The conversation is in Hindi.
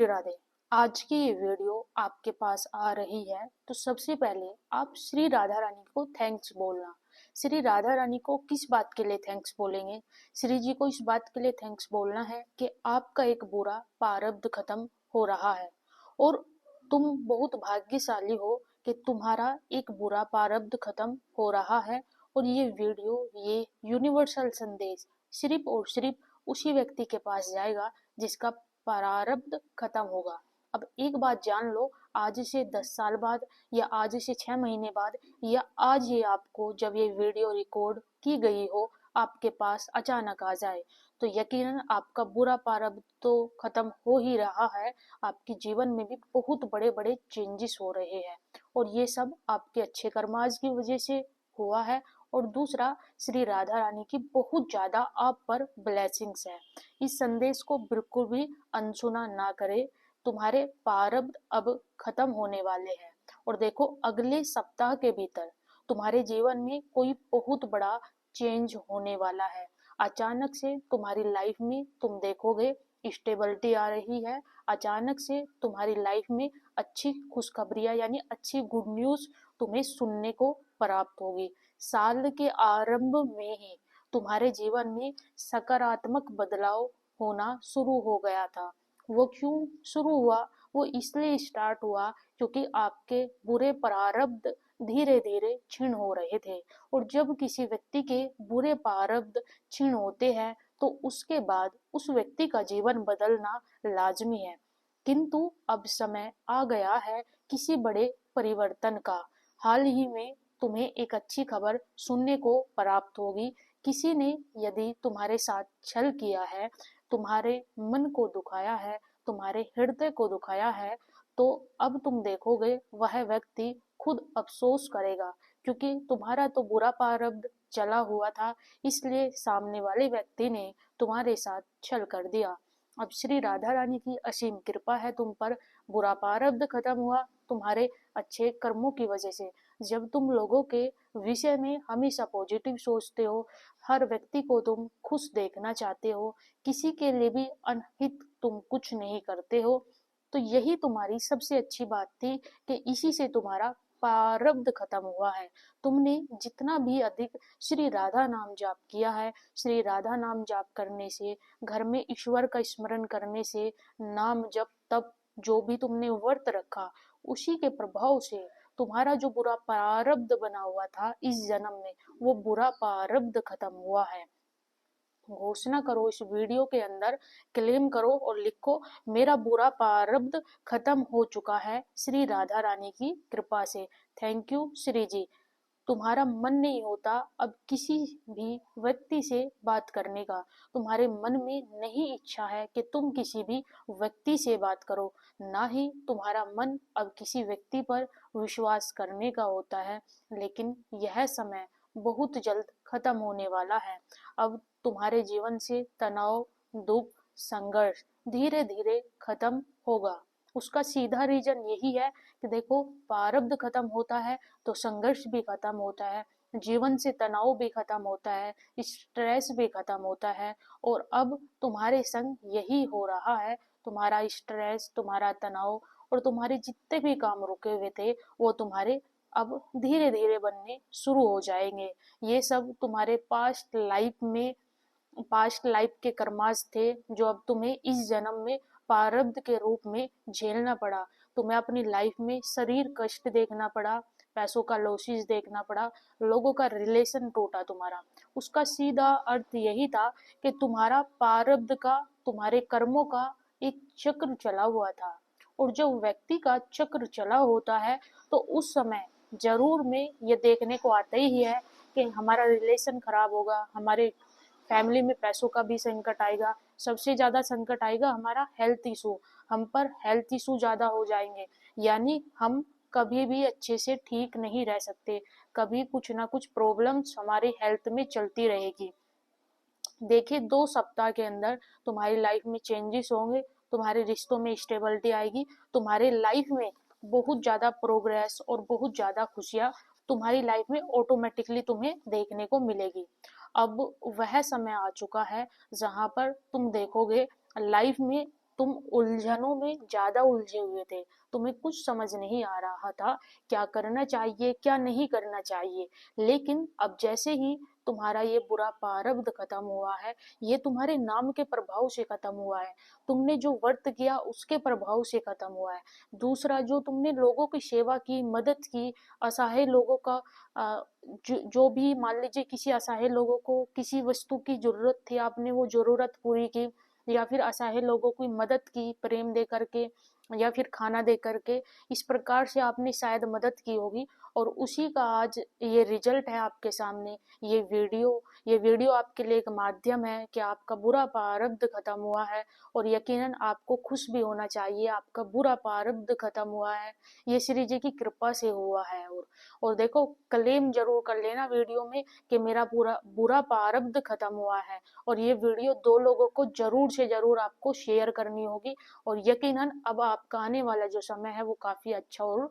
राधे। आज की ये वीडियो आपके पास आ रही है तो सबसे पहले आप श्री राधा रानी को थैंक्स बोलना। श्री राधा रानी को किस बात के लिए थैंक्स बोलेंगे? श्री जी को इस बात के लिए थैंक्स बोलना है कि आपका एक बुरा प्रारब्ध खत्म हो रहा है और तुम बहुत भाग्यशाली हो कि तुम्हारा एक बुरा प्रारब्ध खत्म हो रहा है। और ये वीडियो, ये यूनिवर्सल संदेश सिर्फ और सिर्फ उसी व्यक्ति के पास जाएगा जिसका प्रारब्ध खत्म होगा। अब एक बात जान लो, आज से 10 साल बाद या आज से 6 महीने बाद या आज ये आपको जब ये वीडियो रिकॉर्ड की गई हो आपके पास अचानक आ जाए तो यकीनन आपका बुरा प्रारब्ध तो खत्म हो ही रहा है, आपके जीवन में भी बहुत बड़े बड़े चेंजेस हो रहे हैं और ये सब आपके अच्छे कर्माज की वजह से हुआ है। और दूसरा, श्री राधा रानी की बहुत ज्यादा आप पर ब्लेसिंग्स है। इस संदेश को बिल्कुल भी अनसुना ना करें। तुम्हारे प्रारब्ध अब खत्म होने वाले हैं और देखो अगले सप्ताह के भीतर तुम्हारे जीवन में कोई बहुत बड़ा चेंज होने वाला है। अचानक से तुम्हारी लाइफ में तुम देखोगे स्टेबिलिटी आ रही है। अचानक से तुम्हारी लाइफ में अच्छी खुशखबरियां यानी अच्छी गुड न्यूज तुम्हें सुनने को प्राप्त होगी। साल के आरंभ में ही तुम्हारे जीवन में सकारात्मक बदलाव होना शुरू हो गया था। वो क्यों शुरू हुआ? वो इसलिए स्टार्ट हुआ क्योंकि आपके बुरे प्रारब्ध धीरे धीरे क्षीण हो रहे थे और जब किसी व्यक्ति के बुरे प्रारब्ध क्षीण होते हैं तो उसके बाद उस व्यक्ति का जीवन बदलना लाजमी है। किंतु अब समय आ गया है किसी बड़े परिवर्तन का। हाल ही में तुम्हें एक अच्छी खबर सुनने को प्राप्त होगी। किसी ने यदि तुम्हारे साथ छल किया है, तुम्हारे मन को दुखाया है, तुम्हारे हृदय को दुखाया है, तो अब तुम देखोगे वह व्यक्ति खुद अफसोस करेगा क्योंकि तुम्हारा तो बुरा प्रारब्ध चला हुआ था, इसलिए सामने वाले व्यक्ति ने तुम्हारे साथ छल कर दिया। अब श्री राधा रानी की असीम कृपा है तुम पर, बुरा प्रारब्ध खत्म हुआ तुम्हारे अच्छे कर्मों की वजह से। जब तुम लोगों के विषय में हमेशा पॉजिटिव सोचते हो, हर व्यक्ति को तुम खुश देखना चाहते हो, किसी के लिए भी अनहित तुम कुछ नहीं करते हो, तो यही तुम्हारी सबसे अच्छी बात थी कि इसी से तुम्हारा प्रारब्ध खत्म हुआ है। तुमने जितना भी अधिक श्री राधा नाम जाप किया है, श्री राधा नाम जाप करने से, घर में ईश्वर का स्मरण करने से, नाम जप तप जो भी तुमने व्रत रखा उसी के प्रभाव से तुम्हारा जो बुरा प्रारब्ध बना हुआ था इस जन्म में, वो बुरा प्रारब्ध खत्म हुआ है। घोषणा करो इस वीडियो के अंदर, क्लेम करो और लिखो, मेरा बुरा प्रारब्ध खत्म हो चुका है श्री राधा रानी की कृपा से। थैंक यू श्री जी। तुम्हारा मन नहीं होता अब किसी भी व्यक्ति से बात करने का, तुम्हारे मन में नहीं इच्छा है कि तुम किसी भी व्यक्ति से बात करो, ना ही तुम्हारा मन अब किसी व्यक्ति पर विश्वास करने का होता है। लेकिन यह समय बहुत जल्द खत्म होने वाला है। अब तुम्हारे जीवन से तनाव, दुख, संघर्ष धीरे धीरे खत्म होगा। उसका सीधा रीजन यही है कि देखो, प्रारब्ध खत्म होता है तो संघर्ष भी खत्म होता है, जीवन से तनाव भी खत्म होता है, स्ट्रेस भी खत्म होता है। और अब तुम्हारे संग यही हो रहा है। तुम्हारा स्ट्रेस, तुम्हारा तनाव और तुम्हारे जितने भी काम रुके हुए थे वो तुम्हारे अब धीरे धीरे बनने शुरू हो जाएंगे। ये सब तुम्हारे पास्ट लाइफ के कर्मास थे जो अब तुम्हें इस जन्म में प्रारब्ध के रूप में झेलना पड़ा। तुम्हें अपनी लाइफ में शरीर कष्ट देखना पड़ा, पैसों का लॉसेस देखना पड़ा, लोगों का रिलेशन टूटा तुम्हारा। उसका सीधा अर्थ यही था कि तुम्हारा प्रारब्ध का, तुम्हारे कर्मों का एक चक्र चला हुआ था। और जब व्यक्ति का चक्र चला होता है तो उस समय जरूर में ये देखने को आता ही है कि हमारा रिलेशन खराब होगा, हमारे फैमिली में पैसों का भी संकट आएगा, सबसे ज्यादा संकट आएगा हमारा हेल्थ इशू, हम पर हेल्थ इशू ज्यादा हो जाएंगे, यानी हम कभी भी अच्छे से ठीक नहीं रह सकते, कभी कुछ ना कुछ प्रॉब्लम्स हमारे हेल्थ में चलती रहेगी। देखिए 2 सप्ताह के अंदर तुम्हारी लाइफ में चेंजेस होंगे, तुम्हारे रिश्तों में स्टेबिलिटी आएगी, तुम्हारे लाइफ में बहुत ज्यादा प्रोग्रेस और बहुत ज्यादा खुशियां तुम्हारी लाइफ में ऑटोमेटिकली तुम्हें देखने को मिलेगी। अब वह समय आ चुका है जहां पर तुम देखोगे लाइफ में तुम उलझनों में ज्यादा उलझे हुए थे, तुम्हें कुछ समझ नहीं आ रहा था क्या करना चाहिए क्या नहीं करना चाहिए। लेकिन अब जैसे ही तुम्हारा ये बुरा प्रारब्ध खत्म हुआ है, ये तुम्हारे नाम के प्रभाव से खत्म हुआ है, तुमने जो व्रत किया उसके प्रभाव से खत्म हुआ है। दूसरा, जो तुमने लोगों की सेवा की, मदद की, असहाय लोगों का जो भी मान लीजिए किसी असहाय लोगों को किसी वस्तु की जरूरत थी, आपने वो जरूरत पूरी की, या फिर असहाय लोगों की मदद की प्रेम दे करके या फिर खाना दे करके, इस प्रकार से आपने शायद मदद की होगी, और उसी का आज ये रिजल्ट है आपके सामने। ये वीडियो आपके लिए एक माध्यम है कि आपका बुरा प्रारब्ध खत्म हुआ है, और यकीनन आपको खुश भी होना चाहिए, आपका बुरा प्रारब्ध खत्म हुआ है, ये श्री जी की कृपा से हुआ है। और देखो, क्लेम जरूर कर लेना वीडियो में कि मेरा पूरा बुरा प्रारब्ध खत्म हुआ है, और ये वीडियो 2 लोगों को जरूर से जरूर आपको शेयर करनी होगी, और यकीनन अब आपका आने वाला जो समय है वो काफी अच्छा और